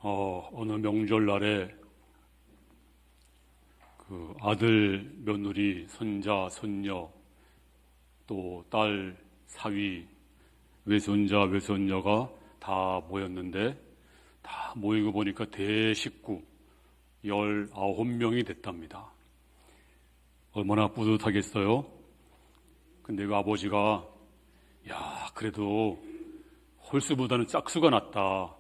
어느 명절날에 그 아들, 며느리, 손자, 손녀, 또 딸, 사위, 외손자, 외손녀가 다 모였는데 다 모이고 보니까 대식구 19명이 됐답니다. 얼마나 뿌듯하겠어요? 근데 그 아버지가 그래도 홀수보다는 짝수가 낫다.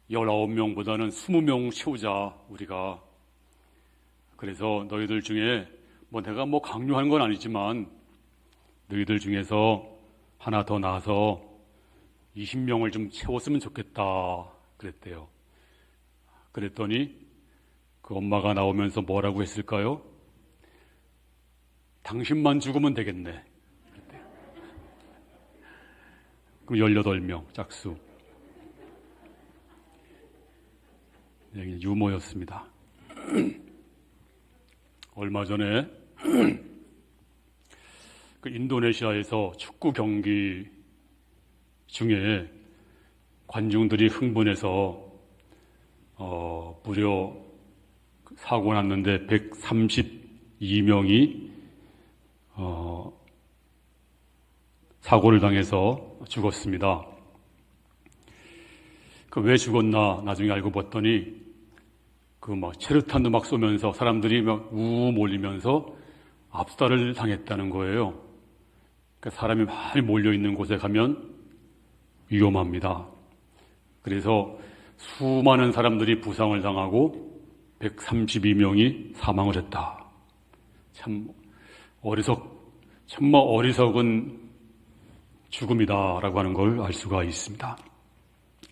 19명보다는 20명 채우자 우리가. 그래서 너희들 중에 내가 강요하는 건 아니지만 너희들 중에서 하나 더 나와서 20명을 좀 채웠으면 좋겠다 그랬대요. 그랬더니 그 엄마가 나오면서 뭐라고 했을까요? 당신만 죽으면 되겠네 그랬대요. 그럼 18명 짝수. 유머였습니다. 얼마 전에 그 인도네시아에서 축구 경기 중에 관중들이 흥분해서 무려 사고 났는데 132명이 사고를 당해서 죽었습니다. 왜 죽었나 나중에 알고 봤더니 체르탄도 막 쏘면서 사람들이 막 우우 몰리면서 압살을 당했다는 거예요. 사람이 많이 몰려있는 곳에 가면 위험합니다. 그래서 수많은 사람들이 부상을 당하고 132명이 사망을 했다. 정말 어리석은 죽음이다라고 하는 걸 알 수가 있습니다.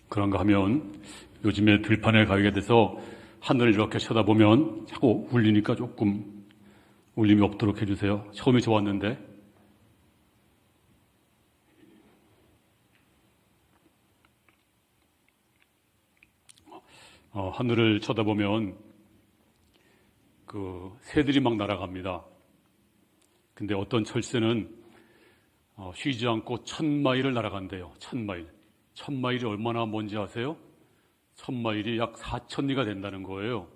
그런가 하면 요즘에 들판에 가게 돼서 하늘을 이렇게 쳐다보면 자꾸 울리니까 조금 울림이 없도록 해주세요. 처음에 좋았는데. 하늘을 쳐다보면 새들이 막 날아갑니다. 근데 어떤 철새는 쉬지 않고 1000마일을 날아간대요. 1000마일. 1000마일이 얼마나 먼지 아세요? 1000마일이 약 4000리가 된다는 거예요.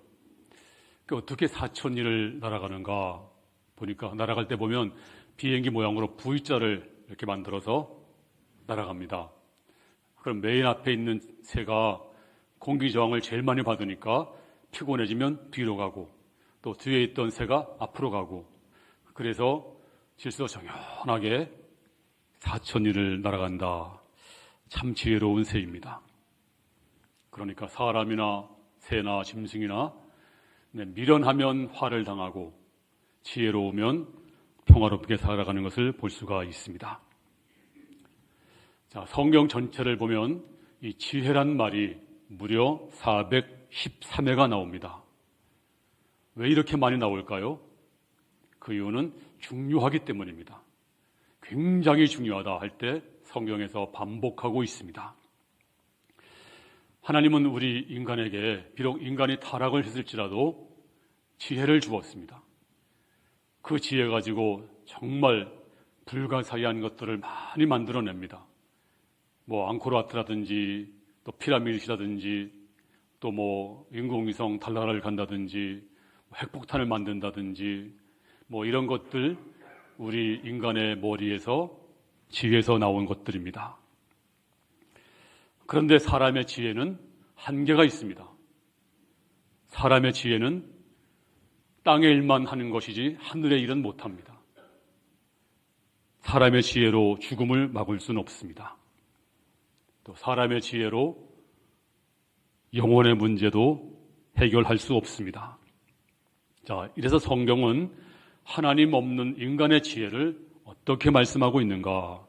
어떻게 4000리를 날아가는가 보니까 날아갈 때 보면 비행기 모양으로 V자를 이렇게 만들어서 날아갑니다. 그럼 메인 앞에 있는 새가 공기 저항을 제일 많이 받으니까 피곤해지면 뒤로 가고 또 뒤에 있던 새가 앞으로 가고 그래서 질서정연하게 4000리를 날아간다. 참 지혜로운 새입니다. 그러니까 사람이나 새나 짐승이나 미련하면 화를 당하고 지혜로우면 평화롭게 살아가는 것을 볼 수가 있습니다. 자, 성경 전체를 보면 이 지혜란 말이 무려 413회가 나옵니다. 왜 이렇게 많이 나올까요? 그 이유는 중요하기 때문입니다. 굉장히 중요하다 할 때 성경에서 반복하고 있습니다. 하나님은 우리 인간에게 비록 인간이 타락을 했을지라도 지혜를 주었습니다. 그 지혜 가지고 정말 불가사의한 것들을 많이 만들어냅니다. 앙코르와트라든지 또 피라미드라든지 또 인공위성 달나라를 간다든지 핵폭탄을 만든다든지 이런 것들 우리 인간의 머리에서 지혜에서 나온 것들입니다. 그런데 사람의 지혜는 한계가 있습니다. 사람의 지혜는 땅의 일만 하는 것이지 하늘의 일은 못합니다. 사람의 지혜로 죽음을 막을 수는 없습니다. 또 사람의 지혜로 영혼의 문제도 해결할 수 없습니다. 자, 이래서 성경은 하나님 없는 인간의 지혜를 어떻게 말씀하고 있는가?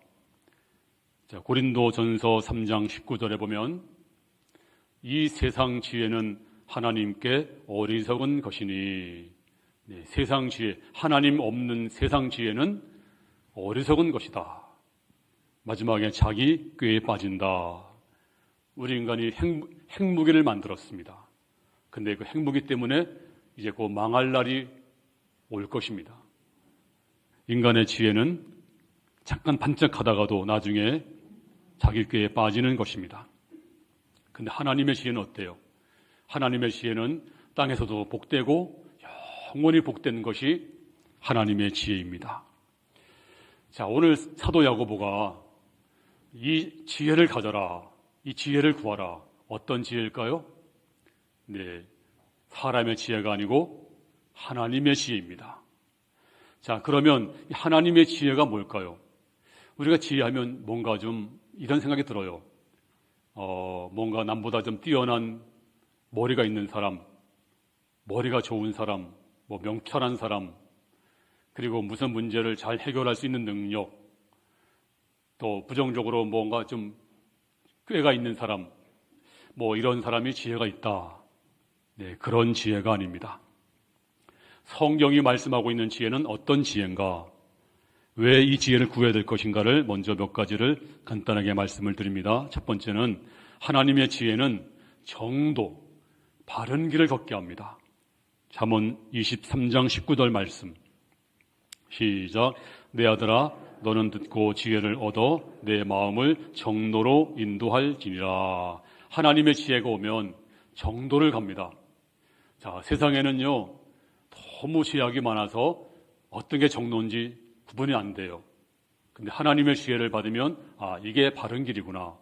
자, 고린도전서 3장 19절에 보면 이 세상 지혜는 하나님께 어리석은 것이니 세상 지혜, 하나님 없는 세상 지혜는 어리석은 것이다. 마지막에 자기 꾀에 빠진다. 우리 인간이 핵무기를 만들었습니다. 근데 그 핵무기 때문에 이제 곧 망할 날이 올 것입니다. 인간의 지혜는 잠깐 반짝하다가도 나중에 자기 꾀에 빠지는 것입니다. 근데 하나님의 지혜는 어때요? 하나님의 지혜는 땅에서도 복되고 영원히 복된 것이 하나님의 지혜입니다. 자, 오늘 사도 야고보가 이 지혜를 가져라, 이 지혜를 구하라. 어떤 지혜일까요? 네, 사람의 지혜가 아니고 하나님의 지혜입니다. 자, 그러면 하나님의 지혜가 뭘까요? 우리가 지혜하면 뭔가 좀 이런 생각이 들어요. 뭔가 남보다 좀 뛰어난 머리가 있는 사람, 머리가 좋은 사람, 명철한 사람, 그리고 무슨 문제를 잘 해결할 수 있는 능력, 또 부정적으로 뭔가 좀 꾀가 있는 사람, 이런 사람이 지혜가 있다. 네, 그런 지혜가 아닙니다. 성경이 말씀하고 있는 지혜는 어떤 지혜인가? 왜 이 지혜를 구해야 될 것인가를 먼저 몇 가지를 간단하게 말씀을 드립니다. 첫 번째는 하나님의 지혜는 정도, 바른 길을 걷게 합니다. 잠언 23장 19절 말씀 시작. 내 아들아 너는 듣고 지혜를 얻어 내 마음을 정도로 인도할지니라. 하나님의 지혜가 오면 정도를 갑니다. 자, 세상에는요 너무 제약이 많아서 어떤 게 정도인지 구분이 안 돼요. 근데 하나님의 지혜를 받으면 이게 바른 길이구나,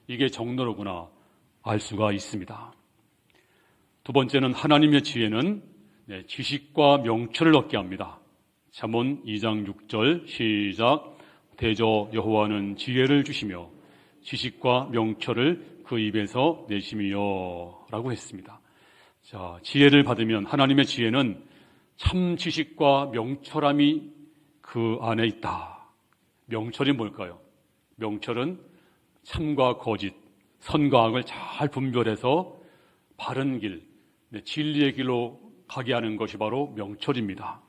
이게 정도로구나 알 수가 있습니다. 두 번째는 하나님의 지혜는 지식과 명철을 얻게 합니다. 잠언 2장 6절 시작. 대저 여호와는 지혜를 주시며 지식과 명철을 그 입에서 내심이여 라고 했습니다. 자, 지혜를 받으면 하나님의 지혜는 참 지식과 명철함이 그 안에 있다. 명철이 뭘까요? 명철은 참과 거짓, 선과 악을 잘 분별해서 바른 길, 진리의 길로 가게 하는 것이 바로 명철입니다.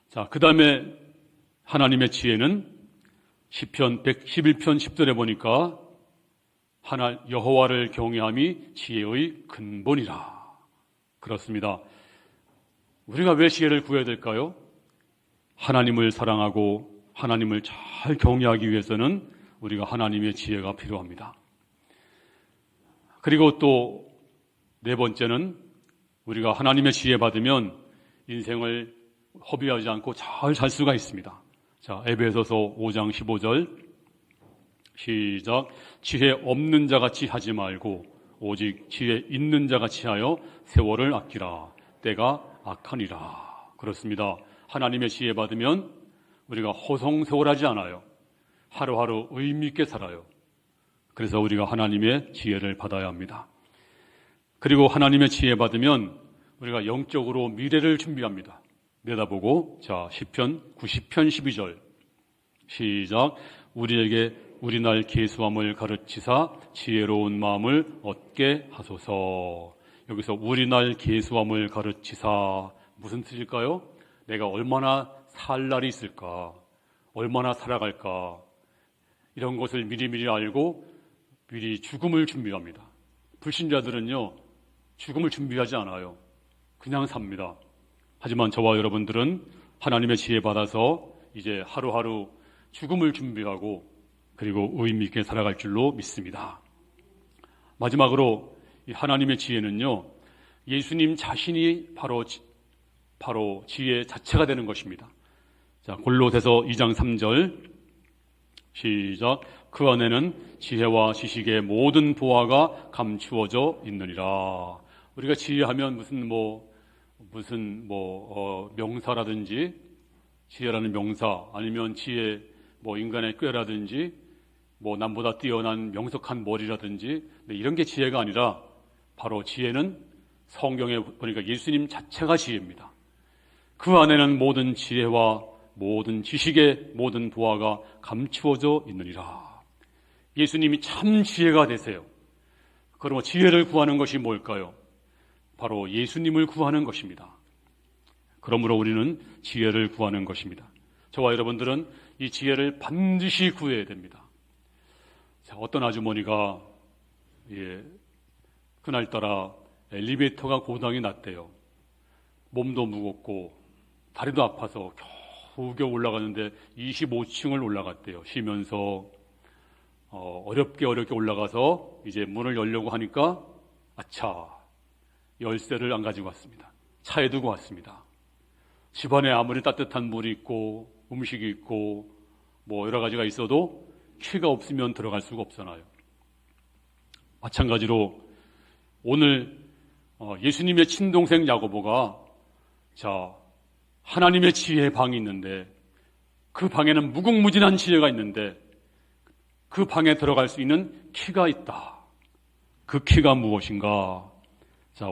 자, 그 다음에 하나님의 지혜는 시편 111편 10절에 보니까 여호와를 경외함이 지혜의 근본이라. 그렇습니다. 우리가 왜 지혜를 구해야 될까요? 하나님을 사랑하고 하나님을 잘 경외하기 위해서는 우리가 하나님의 지혜가 필요합니다. 그리고 또 네 번째는 우리가 하나님의 지혜 받으면 인생을 허비하지 않고 잘 살 수가 있습니다. 자, 에베소서 5장 15절 시작. 지혜 없는 자같이 하지 말고 오직 지혜 있는 자같이 하여 세월을 아끼라. 때가 악하니라. 그렇습니다. 하나님의 지혜 받으면 우리가 허송세월하지 않아요. 하루하루 의미 있게 살아요. 그래서 우리가 하나님의 지혜를 받아야 합니다. 그리고 하나님의 지혜 받으면 우리가 영적으로 미래를 준비합니다. 내다보고 자, 시편 90편 12절 시작. 우리에게 우리날 계수함을 가르치사 지혜로운 마음을 얻게 하소서. 여기서 우리날 계수함을 가르치사 무슨 뜻일까요? 내가 얼마나 살 날이 있을까, 얼마나 살아갈까, 이런 것을 미리미리 알고 미리 죽음을 준비합니다. 불신자들은요 죽음을 준비하지 않아요. 그냥 삽니다. 하지만 저와 여러분들은 하나님의 지혜 받아서 이제 하루하루 죽음을 준비하고 그리고 의미 있게 살아갈 줄로 믿습니다. 마지막으로 이 하나님의 지혜는요 예수님 자신이 바로 지혜 자체가 되는 것입니다. 자, 골로새서 2장 3절 시작. 그 안에는 지혜와 지식의 모든 보화가 감추어져 있느니라. 우리가 지혜하면 무슨 명사라든지 지혜라는 명사, 아니면 지혜 인간의 꾀라든지 남보다 뛰어난 명석한 머리라든지 이런 게 지혜가 아니라 바로 지혜는 성경에 보니까 예수님 자체가 지혜입니다. 그 안에는 모든 지혜와 모든 지식의 모든 보화가 감추어져 있느니라. 예수님이 참 지혜가 되세요. 그러면 지혜를 구하는 것이 뭘까요? 바로 예수님을 구하는 것입니다. 그러므로 우리는 지혜를 구하는 것입니다. 저와 여러분들은 이 지혜를 반드시 구해야 됩니다. 자, 어떤 아주머니가 그날따라 엘리베이터가 고장이 났대요. 몸도 무겁고 다리도 아파서 겨우 올라가는데 25층을 올라갔대요. 쉬면서 어렵게 올라가서 이제 문을 열려고 하니까 아차, 열쇠를 안 가지고 왔습니다. 차에 두고 왔습니다. 집안에 아무리 따뜻한 물이 있고 음식이 있고 뭐 여러 가지가 있어도 키가 없으면 들어갈 수가 없잖아요. 마찬가지로 오늘 예수님의 친동생 야고보가 하나님의 지혜의 방이 있는데 그 방에는 무궁무진한 지혜가 있는데 그 방에 들어갈 수 있는 키가 있다. 그 키가 무엇인가?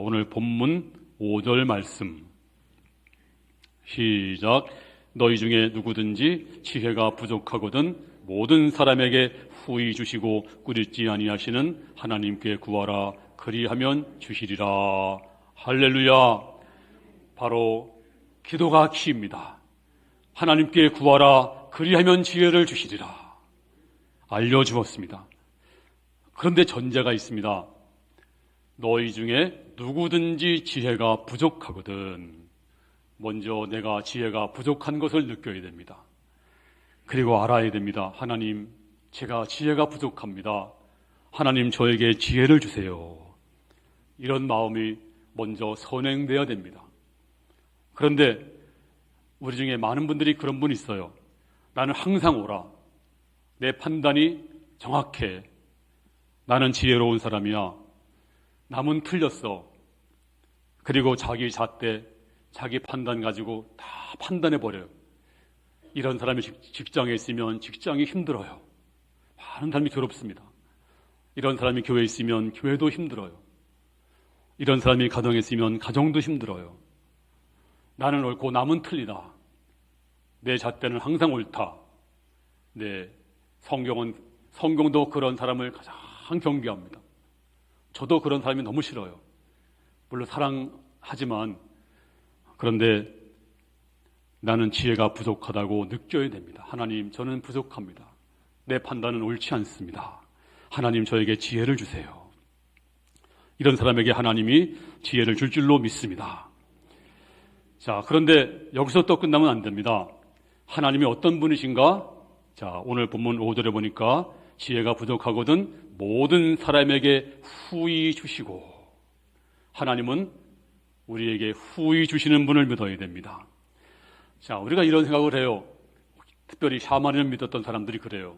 오늘 본문 5절 말씀 시작. 너희 중에 누구든지 지혜가 부족하거든 모든 사람에게 후히 주시고 꾸짖지 아니하시는 하나님께 구하라. 그리하면 주시리라. 할렐루야. 바로 기도가 키입니다. 하나님께 구하라. 그리하면 지혜를 주시리라. 알려주었습니다. 그런데 전제가 있습니다. 너희 중에 누구든지 지혜가 부족하거든. 먼저 내가 지혜가 부족한 것을 느껴야 됩니다. 그리고 알아야 됩니다. 하나님, 제가 지혜가 부족합니다. 하나님, 저에게 지혜를 주세요. 이런 마음이 먼저 선행되어야 됩니다. 그런데 우리 중에 많은 분들이 그런 분이 있어요. 나는 항상 옳아. 내 판단이 정확해. 나는 지혜로운 사람이야. 남은 틀렸어. 그리고 자기 잣대, 자기 판단 가지고 다 판단해버려요. 이런 사람이 직장에 있으면 직장이 힘들어요. 많은 사람이 괴롭습니다. 이런 사람이 교회에 있으면 교회도 힘들어요. 이런 사람이 가정에 있으면 가정도 힘들어요. 나는 옳고 남은 틀리다. 내 잣대는 항상 옳다. 네, 성경도 그런 사람을 가장 경계합니다. 저도 그런 사람이 너무 싫어요. 물론 사랑하지만 그런데 나는 지혜가 부족하다고 느껴야 됩니다. 하나님, 저는 부족합니다. 내 판단은 옳지 않습니다. 하나님, 저에게 지혜를 주세요. 이런 사람에게 하나님이 지혜를 줄 줄로 믿습니다. 그런데 여기서 또 끝나면 안 됩니다. 하나님이 어떤 분이신가? 오늘 본문 5절에 보니까 지혜가 부족하거든 모든 사람에게 후히 주시고, 하나님은 우리에게 후히 주시는 분을 믿어야 됩니다. 우리가 이런 생각을 해요. 특별히 샤머니를 믿었던 사람들이 그래요.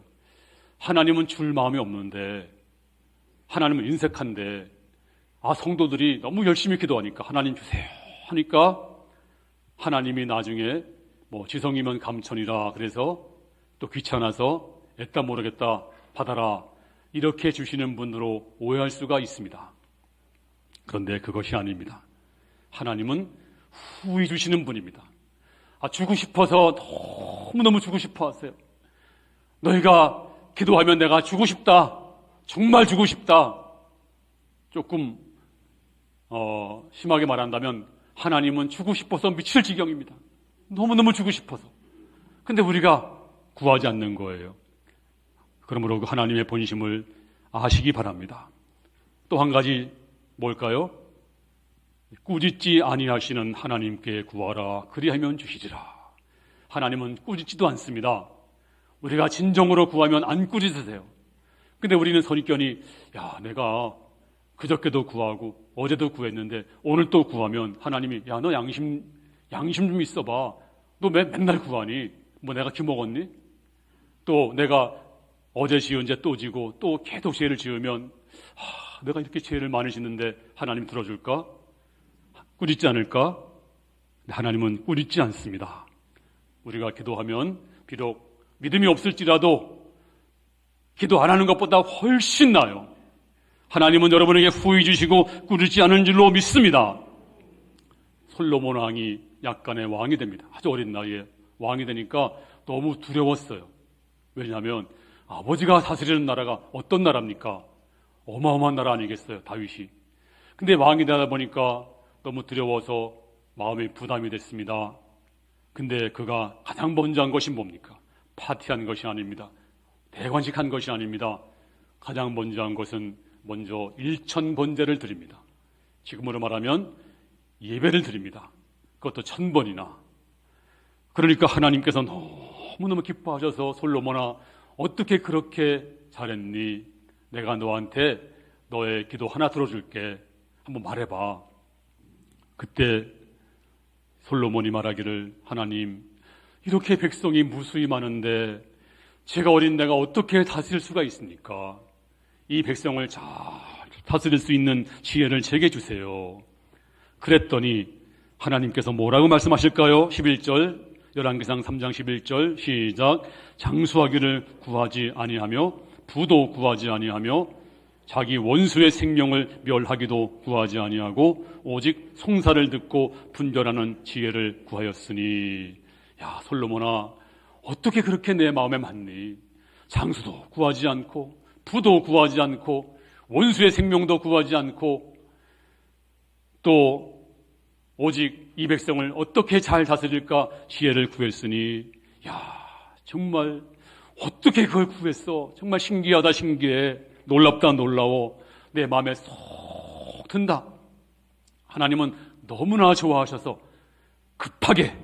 하나님은 줄 마음이 없는데, 하나님은 인색한데, 성도들이 너무 열심히 기도하니까 하나님 주세요 하니까 하나님이 나중에 지성이면 감천이라 그래서 또 귀찮아서 애따 모르겠다 받아라 이렇게 주시는 분으로 오해할 수가 있습니다. 그런데 그것이 아닙니다. 하나님은 후히 주시는 분입니다. 주고 싶어서 너무너무 주고 싶어 하세요. 너희가 기도하면 내가 주고 싶다. 정말 주고 싶다. 조금 심하게 말한다면 하나님은 주고 싶어서 미칠 지경입니다. 너무너무 주고 싶어서. 근데 우리가 구하지 않는 거예요. 그러므로 그 하나님의 본심을 아시기 바랍니다. 또 한 가지 뭘까요? 꾸짖지 아니하시는 하나님께 구하라. 그리하면 주시리라. 하나님은 꾸짖지도 않습니다. 우리가 진정으로 구하면 안 꾸짖으세요. 근데 우리는 선입견이 내가 그저께도 구하고 어제도 구했는데 오늘 또 구하면 하나님이 너 양심 좀 있어봐. 너 맨날 구하니? 내가 기먹었니? 또 내가 어제 지은 죄 또 지고 또 계속 죄를 지으면 내가 이렇게 죄를 많이 짓는데 하나님 들어줄까? 꾸짖지 않을까? 하나님은 꾸짖지 않습니다. 우리가 기도하면 비록 믿음이 없을지라도 기도 안 하는 것보다 훨씬 나아요. 하나님은 여러분에게 후히 주시고 꾸짖지 않은 줄로 믿습니다. 솔로몬 왕이 약간의 왕이 됩니다. 아주 어린 나이에 왕이 되니까 너무 두려웠어요. 왜냐하면 아버지가 다스리는 나라가 어떤 나라입니까? 어마어마한 나라 아니겠어요, 다윗이. 근데 왕이 되다 보니까 너무 두려워서 마음이 부담이 됐습니다. 근데 그가 가장 먼저 한 것이 뭡니까? 파티한 것이 아닙니다. 대관식한 것이 아닙니다. 가장 먼저 한 것은 먼저 일천번제를 드립니다. 지금으로 말하면 예배를 드립니다. 그것도 1000번이나. 그러니까 하나님께서 너무너무 기뻐하셔서 솔로몬아 어떻게 그렇게 잘했니? 내가 너한테 너의 기도 하나 들어줄게. 한번 말해봐. 그때 솔로몬이 말하기를, 하나님, 이렇게 백성이 무수히 많은데 제가 어린 내가 어떻게 다스릴 수가 있습니까? 이 백성을 잘 다스릴 수 있는 지혜를 제게 주세요. 그랬더니 하나님께서 뭐라고 말씀하실까요? 11절, 열왕기상 3장 11절 시작. 장수하기를 구하지 아니하며 부도 구하지 아니하며 자기 원수의 생명을 멸하기도 구하지 아니하고 오직 송사를 듣고 분별하는 지혜를 구하였으니. 야, 솔로몬아, 어떻게 그렇게 내 마음에 맞니? 장수도 구하지 않고 부도 구하지 않고 원수의 생명도 구하지 않고 또 오직 이 백성을 어떻게 잘 다스릴까 지혜를 구했으니. 야, 정말 어떻게 그걸 구했어? 정말 신기하다, 신기해. 놀랍다, 놀라워. 내 마음에 쏙 든다. 하나님은 너무나 좋아하셔서 급하게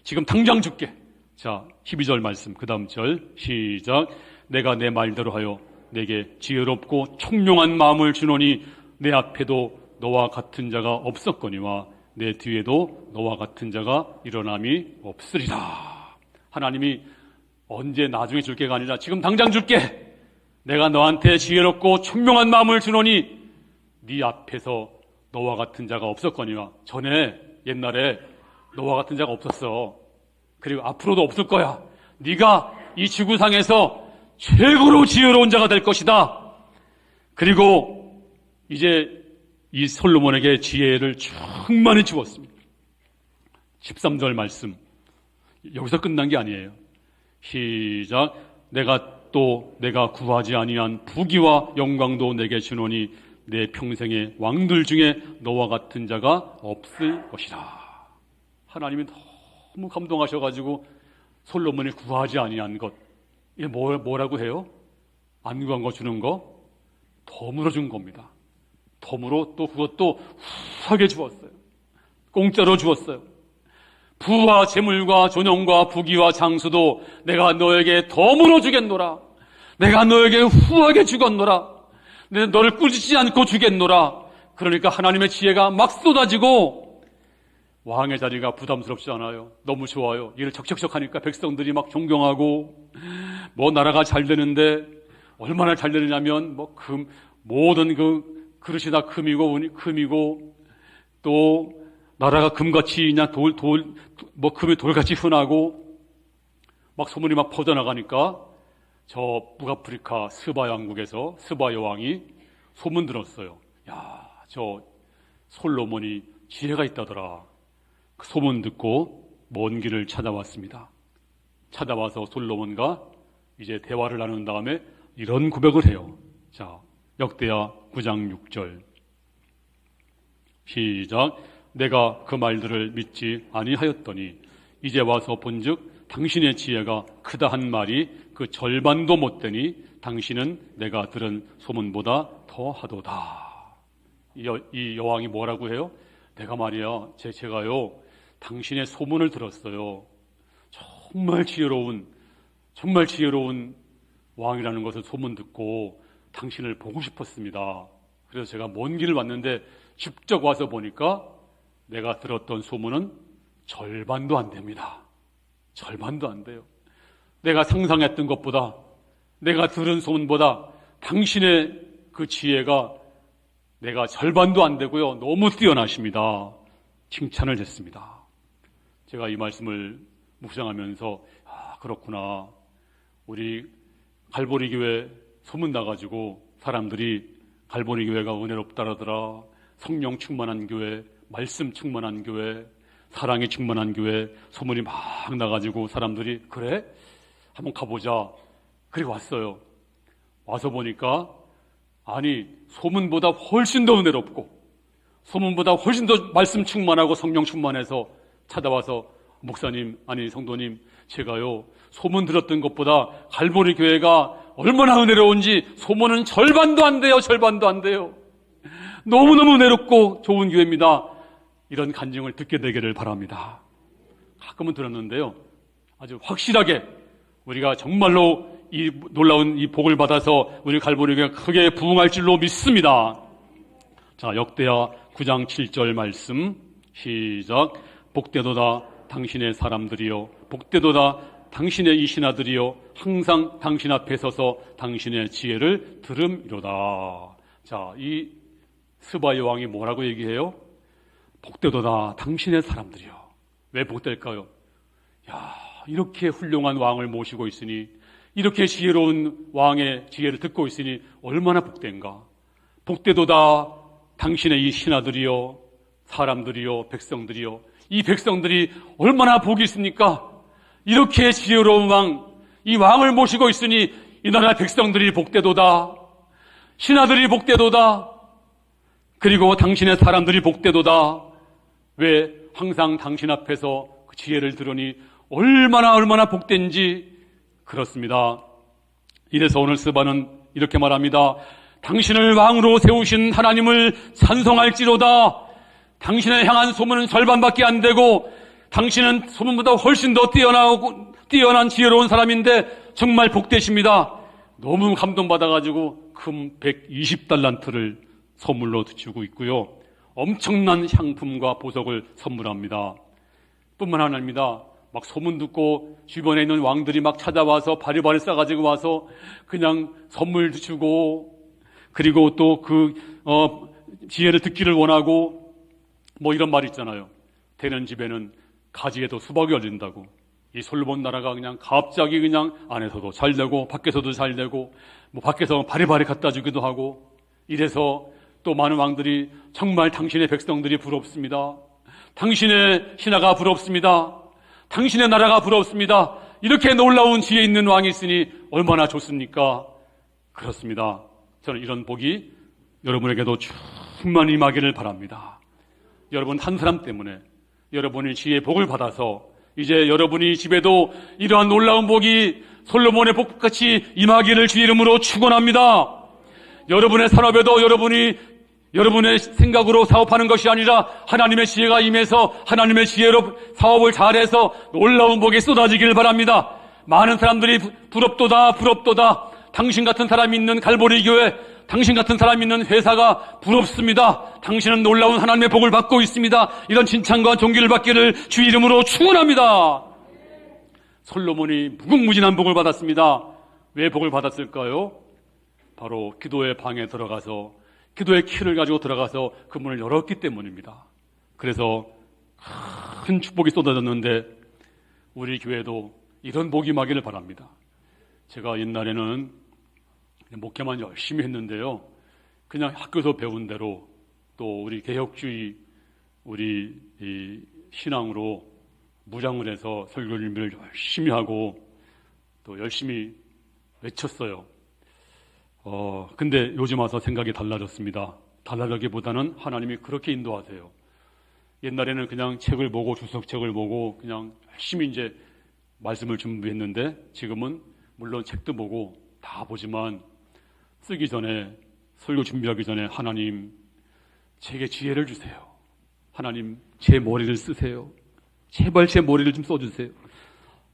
지금 당장 줄게. 자, 12절 말씀 그 다음 절 시작. 내가 내 말대로 하여 내게 지혜롭고 총명한 마음을 주노니 내 앞에도 너와 같은 자가 없었거니와 내 뒤에도 너와 같은 자가 일어남이 없으리라. 하나님이 언제 나중에 줄 게가 아니라 지금 당장 줄게. 내가 너한테 지혜롭고 총명한 마음을 주노니 네 앞에서 너와 같은 자가 없었거니와. 전에 옛날에 너와 같은 자가 없었어. 그리고 앞으로도 없을 거야. 네가 이 지구상에서 최고로 지혜로운 자가 될 것이다. 그리고 이제 이 솔로몬에게 지혜를 충만히 주었습니다. 13절 말씀, 여기서 끝난 게 아니에요. 시작. 내가 구하지 아니한 부귀와 영광도 내게 주노니 내 평생의 왕들 중에 너와 같은 자가 없을 것이라. 하나님이 너무 감동하셔가지고 솔로몬이 구하지 아니한 것, 이게 뭐라고 해요? 안 구한 거 주는 거? 덤으로 준 겁니다. 덤으로 또 그것도 후하게 주었어요. 공짜로 주었어요. 부와 재물과 존영과 부귀와 장수도 내가 너에게 덤으로 주겠노라. 내가 너에게 후하게 주겠노라. 내가 너를 꾸짖지 않고 주겠노라. 그러니까 하나님의 지혜가 막 쏟아지고 왕의 자리가 부담스럽지 않아요. 너무 좋아요. 일을 척척척 하니까 백성들이 막 존경하고, 뭐 나라가 잘 되는데 얼마나 잘 되느냐면 모든 그릇이 다 금이고 또 나라가 금같이 그냥 금이 돌같이 흔하고 막 소문이 막 퍼져나가니까 저 북아프리카 스바 왕국에서 스바 여왕이 소문 들었어요. 야, 저 솔로몬이 지혜가 있다더라. 그 소문 듣고 먼 길을 찾아왔습니다. 찾아와서 솔로몬과 이제 대화를 나눈 다음에 이런 고백을 해요. 자, 역대하 9장 6절 시작. 내가 그 말들을 믿지 아니하였더니 이제 와서 본즉 당신의 지혜가 크다 한 말이 그 절반도 못 되니 당신은 내가 들은 소문보다 더하도다. 이 여왕이 뭐라고 해요? 내가 말이야, 제가요 당신의 소문을 들었어요. 정말 지혜로운 왕이라는 것을 소문 듣고 당신을 보고 싶었습니다. 그래서 제가 먼 길을 왔는데 직접 와서 보니까 내가 들었던 소문은 절반도 안 됩니다. 절반도 안 돼요. 내가 상상했던 것보다, 내가 들은 소문보다 당신의 그 지혜가 내가 절반도 안 되고요. 너무 뛰어나십니다. 칭찬을 했습니다. 제가 이 말씀을 묵상하면서 그렇구나. 우리 갈보리 교회 소문 나가지고 사람들이 갈보리 교회가 은혜롭다라더라. 성령 충만한 교회, 말씀 충만한 교회, 사랑이 충만한 교회, 소문이 막 나가지고 사람들이 그래? 한번 가보자. 그리고 왔어요. 와서 보니까 아니, 소문보다 훨씬 더 은혜롭고 소문보다 훨씬 더 말씀 충만하고 성령 충만해서 찾아와서 목사님, 아니 성도님, 제가요 소문 들었던 것보다 갈보리 교회가 얼마나 은혜로운지 소문은 절반도 안 돼요. 절반도 안 돼요. 너무너무 은혜롭고 좋은 교회입니다. 이런 간증을 듣게 되기를 바랍니다. 가끔은 들었는데요, 아주 확실하게 우리가 정말로 이 놀라운 이 복을 받아서 우리 갈보리 교회가 크게 부흥할 줄로 믿습니다. 자, 역대하 9장 7절 말씀 시작. 복되도다 당신의 사람들이여, 복되도다 당신의 이 신하들이여, 항상 당신 앞에 서서 당신의 지혜를 들음이로다. 자, 이 스바의 왕이 뭐라고 얘기해요? 복되도다 당신의 사람들이여. 왜 복될까요? 야, 이렇게 훌륭한 왕을 모시고 있으니, 이렇게 지혜로운 왕의 지혜를 듣고 있으니 얼마나 복된가. 복되도다 당신의 이 신하들이여, 사람들이여, 백성들이여. 이 백성들이 얼마나 복이 있습니까? 이렇게 지혜로운 왕, 이 왕을 모시고 있으니 이 나라 백성들이 복되도다, 신하들이 복되도다, 그리고 당신의 사람들이 복되도다. 왜? 항상 당신 앞에서 그 지혜를 들으니 얼마나 복된지. 그렇습니다. 이래서 오늘 스바는 이렇게 말합니다. 당신을 왕으로 세우신 하나님을 찬송할지로다. 당신을 향한 소문은 절반밖에 안 되고, 당신은 소문보다 훨씬 더 뛰어난 지혜로운 사람인데 정말 복되십니다. 너무 감동받아가지고 금 120달란트를 선물로 주고 있고요. 엄청난 향품과 보석을 선물합니다. 뿐만 아닙니다. 막 소문 듣고 주변에 있는 왕들이 막 찾아와서 바리바리 싸가지고 와서 그냥 선물도 주고, 그리고 또 지혜를 듣기를 원하고, 뭐 이런 말이 있잖아요. 되는 집에는 가지에도 수박이 열린다고. 이 솔로몬 나라가 그냥 갑자기 그냥 안에서도 잘 되고 밖에서도 잘 되고, 뭐 밖에서 바리바리 갖다 주기도 하고, 이래서 또 많은 왕들이 정말 당신의 백성들이 부럽습니다. 당신의 신하가 부럽습니다. 당신의 나라가 부럽습니다. 이렇게 놀라운 지혜 있는 왕이 있으니 얼마나 좋습니까? 그렇습니다. 저는 이런 복이 여러분에게도 충만히 임하기를 바랍니다. 여러분 한 사람 때문에 여러분이 지혜의 복을 받아서 이제 여러분이 집에도 이러한 놀라운 복이 솔로몬의 복같이 임하기를 주 이름으로 축원합니다. 여러분의 산업에도 여러분의 생각으로 사업하는 것이 아니라 하나님의 지혜가 임해서 하나님의 지혜로 사업을 잘해서 놀라운 복이 쏟아지기를 바랍니다. 많은 사람들이 부럽도다. 당신 같은 사람이 있는 갈보리 교회, 당신 같은 사람이 있는 회사가 부럽습니다. 당신은 놀라운 하나님의 복을 받고 있습니다. 이런 칭찬과 존귀를 받기를 주 이름으로 축원합니다. 솔로몬이 무궁무진한 복을 받았습니다. 왜 복을 받았을까요? 바로 기도의 방에 들어가서, 기도의 키를 가지고 들어가서 그 문을 열었기 때문입니다. 그래서 큰 축복이 쏟아졌는데 우리 교회도 이런 복이 임하기를 바랍니다. 제가 옛날에는 목회만 열심히 했는데요, 그냥 학교에서 배운 대로 또 우리 개혁주의 우리 신앙으로 무장을 해서 설교 준비를 열심히 하고 또 열심히 외쳤어요. 근데 요즘 와서 생각이 달라졌습니다. 달라지기보다는 하나님이 그렇게 인도하세요. 옛날에는 그냥 책을 보고 주석책을 보고 그냥 열심히 이제 말씀을 준비했는데, 지금은 물론 책도 보고 다 보지만 쓰기 전에, 설교 준비하기 전에 하나님 제게 지혜를 주세요. 하나님 제 머리를 쓰세요. 제발 제 머리를 좀 써주세요.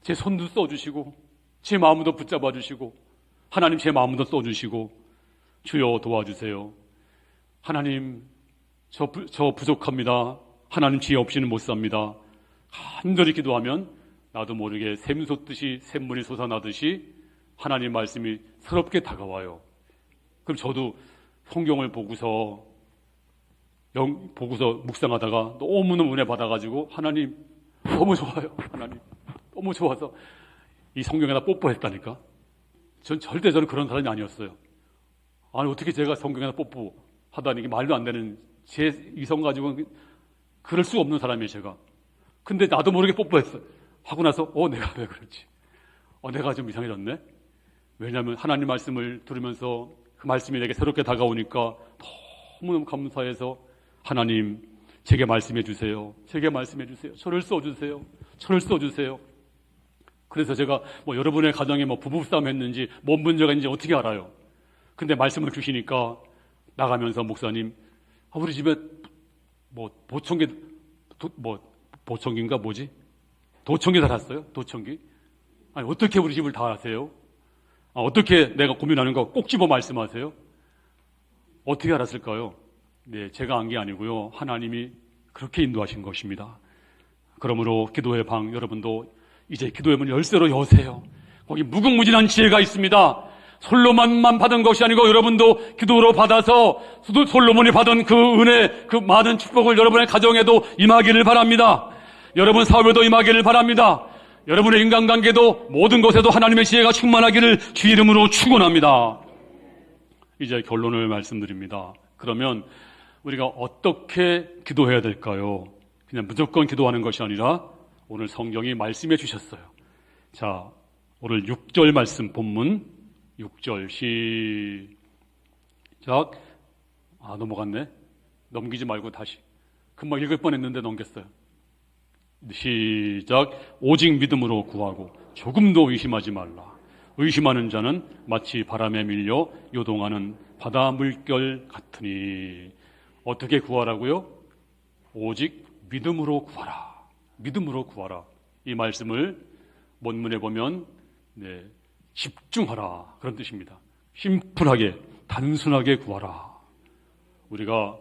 제 손도 써주시고 제 마음도 붙잡아 주시고, 하나님 제 마음도 써주시고, 주여 도와주세요. 하나님 저 부족합니다. 하나님 지혜 없이는 못 삽니다. 간절히 기도하면 나도 모르게 샘 솟듯이 샘물이 솟아나듯이 하나님 말씀이 새롭게 다가와요. 그럼 저도 성경을 보고서 묵상하다가 너무너무 은혜 받아가지고 하나님 너무 좋아요. 하나님 너무 좋아서 이 성경에다 뽀뽀했다니까. 전 절대 저는 그런 사람이 아니었어요. 아니 어떻게 제가 성경에다 뽀뽀하다니, 이게 말도 안 되는, 제 이성 가지고는 그럴 수 없는 사람이에요 제가. 근데 나도 모르게 뽀뽀했어요. 하고 나서 내가 왜 그랬지, 내가 좀 이상해졌네. 왜냐하면 하나님 말씀을 들으면서 그 말씀이 내게 새롭게 다가오니까 너무너무 감사해서, 하나님 제게 말씀해 주세요. 제게 말씀해 주세요. 저를 써주세요. 저를 써주세요. 그래서 제가 여러분의 가정에 부부싸움 했는지 뭔 문제가 있는지 어떻게 알아요? 근데 말씀을 주시니까 나가면서, 목사님 우리 집에 보청기인가 뭐지? 도청기 살았어요? 도청기? 아니 어떻게 우리 집을 다 아세요? 어떻게 내가 고민하는 거 꼭 집어 말씀하세요? 어떻게 알았을까요? 네, 제가 한 게 아니고요. 하나님이 그렇게 인도하신 것입니다. 그러므로 기도의 방 여러분도 이제 기도의 문 열쇠로 여세요. 거기 무궁무진한 지혜가 있습니다. 솔로몬만 받은 것이 아니고 여러분도 기도로 받아서 솔로몬이 받은 그 은혜, 그 많은 축복을 여러분의 가정에도 임하기를 바랍니다. 여러분 사업에도 임하기를 바랍니다. 여러분의 인간관계도 모든 것에도 하나님의 지혜가 충만하기를 주 이름으로 축원합니다. 이제 결론을 말씀드립니다. 그러면 우리가 어떻게 기도해야 될까요? 그냥 무조건 기도하는 것이 아니라 오늘 성경이 말씀해 주셨어요. 자, 오늘 6절 말씀 본문 6절 시작. 넘어갔네. 넘기지 말고 다시. 금방 읽을 뻔했는데 넘겼어요. 시작. 오직 믿음으로 구하고 조금도 의심하지 말라. 의심하는 자는 마치 바람에 밀려 요동하는 바다 물결 같으니. 어떻게 구하라고요? 오직 믿음으로 구하라. 믿음으로 구하라. 이 말씀을 본문에 보면 집중하라 그런 뜻입니다. 심플하게 단순하게 구하라. 우리가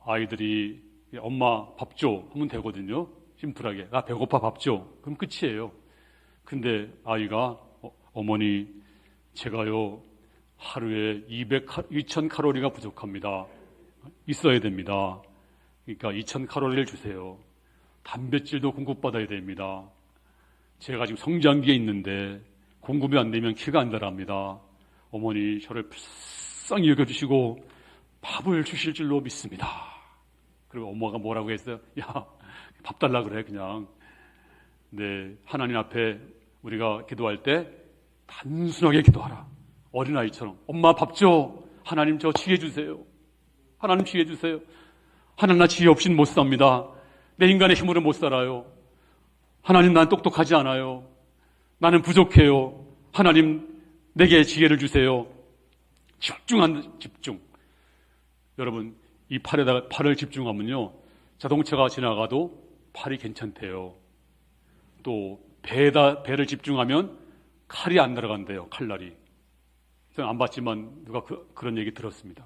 아이들이 엄마 밥 줘 하면 되거든요. 심플하게 나 배고파 밥 줘 그럼 끝이에요. 근데 아이가 어머니 제가요 하루에 2000칼로리가 부족합니다. 있어야 됩니다. 그러니까 2000칼로리를 주세요. 단백질도 공급받아야 됩니다. 제가 지금 성장기에 있는데 공급이 안 되면 키가 안 자랍니다. 어머니 저를 불쌍히 여겨주시고 밥을 주실 줄로 믿습니다. 그리고 엄마가 뭐라고 했어요? 야, 밥 달라 그래 그냥. 네, 하나님 앞에 우리가 기도할 때 단순하게 기도하라. 어린아이처럼 엄마 밥 줘. 하나님 저 지혜 주세요. 하나님 지혜 주세요. 하나님 나 지혜 없이는 못 삽니다. 내 인간의 힘으로 못 살아요. 하나님 난 똑똑하지 않아요. 나는 부족해요. 하나님 내게 지혜를 주세요. 집중. 여러분 이 팔을 집중하면요 자동차가 지나가도 팔이 괜찮대요. 또 배를 집중하면 칼이 안 들어간대요. 칼날이. 저는 안 봤지만 누가 그런 얘기 들었습니다.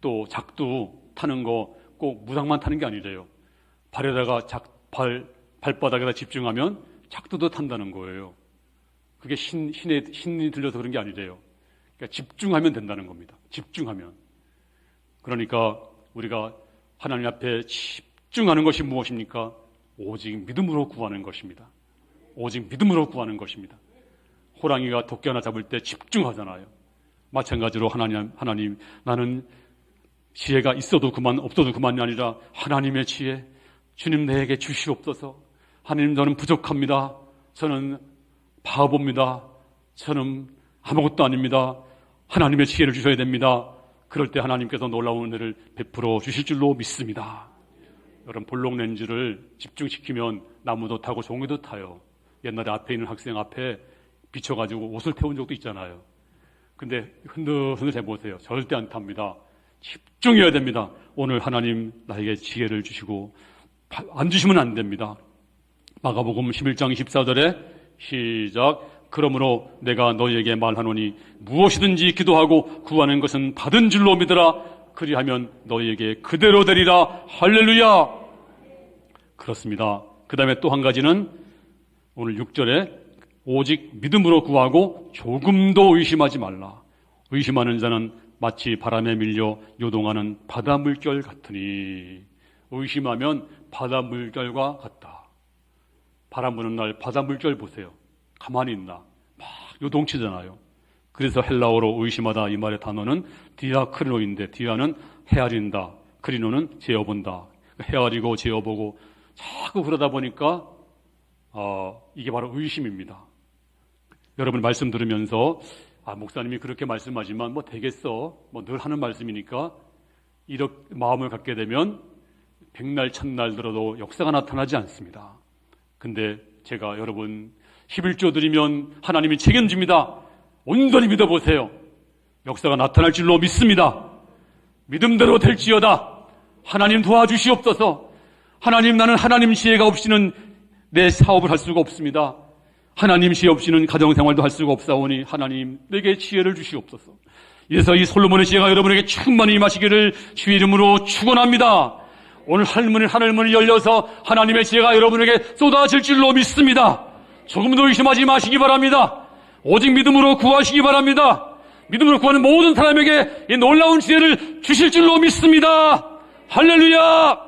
또 작두 타는 거 꼭 무당만 타는 게 아니래요. 발에다가 발바닥에다 집중하면 작두도 탄다는 거예요. 그게 신이 들려서 그런 게 아니래요. 그러니까 집중하면 된다는 겁니다. 집중하면. 그러니까 우리가 하나님 앞에 집중하는 것이 무엇입니까? 오직 믿음으로 구하는 것입니다. 오직 믿음으로 구하는 것입니다. 호랑이가 토끼 하나 잡을 때 집중하잖아요. 마찬가지로 하나님 나는 지혜가 있어도 그만 없어도 그만이 아니라 하나님의 지혜 주님 내게 주시옵소서. 하나님 저는 부족합니다. 저는 바보입니다. 저는 아무것도 아닙니다. 하나님의 지혜를 주셔야 됩니다. 그럴 때 하나님께서 놀라운 은혜를 베풀어 주실 줄로 믿습니다. 여러분 볼록렌즈를 집중시키면 나무도 타고 종이도 타요. 옛날에 앞에 있는 학생 앞에 비춰가지고 옷을 태운 적도 있잖아요. 근데 흔들흔들 해보세요. 절대 안 탑니다. 집중해야 됩니다. 오늘 하나님 나에게 지혜를 주시고 안 주시면 안 됩니다. 마가복음 11장 14절에 시작. 그러므로 내가 너희에게 말하노니 무엇이든지 기도하고 구하는 것은 받은 줄로 믿으라. 그리하면 너희에게 그대로 되리라. 할렐루야. 그렇습니다. 그 다음에 또 한 가지는 오늘 6절에 오직 믿음으로 구하고 조금도 의심하지 말라. 의심하는 자는 마치 바람에 밀려 요동하는 바다 물결 같으니. 의심하면 바다 물결과 같다. 바람 부는 날 바다 물결 보세요. 가만히 있나? 막 요동치잖아요. 그래서 헬라어로 의심하다 이 말의 단어는 디아크리노인데 디아는 헤아린다, 크리노는 재어본다. 헤아리고 재어보고 자꾸 그러다 보니까 이게 바로 의심입니다. 여러분 말씀 들으면서 목사님이 그렇게 말씀하지만 뭐 되겠어, 뭐 늘 하는 말씀이니까 이렇게 마음을 갖게 되면 백날 천날 들어도 역사가 나타나지 않습니다. 근데 제가 여러분 11조 드리면 하나님이 책임집니다. 온전히 믿어보세요. 역사가 나타날 줄로 믿습니다. 믿음대로 될지어다. 하나님 도와주시옵소서. 하나님 나는 하나님 지혜가 없이는 내 사업을 할 수가 없습니다. 하나님 지혜 없이는 가정생활도 할 수가 없사오니 하나님 내게 지혜를 주시옵소서. 이래서 이 솔로몬의 지혜가 여러분에게 충만히 임하시기를 주의 이름으로 축원합니다. 오늘 하늘문이 열려서 하나님의 지혜가 여러분에게 쏟아질 줄로 믿습니다. 조금도 의심하지 마시기 바랍니다. 오직 믿음으로 구하시기 바랍니다. 믿음으로 구하는 모든 사람에게 이 놀라운 지혜를 주실 줄로 믿습니다. 할렐루야!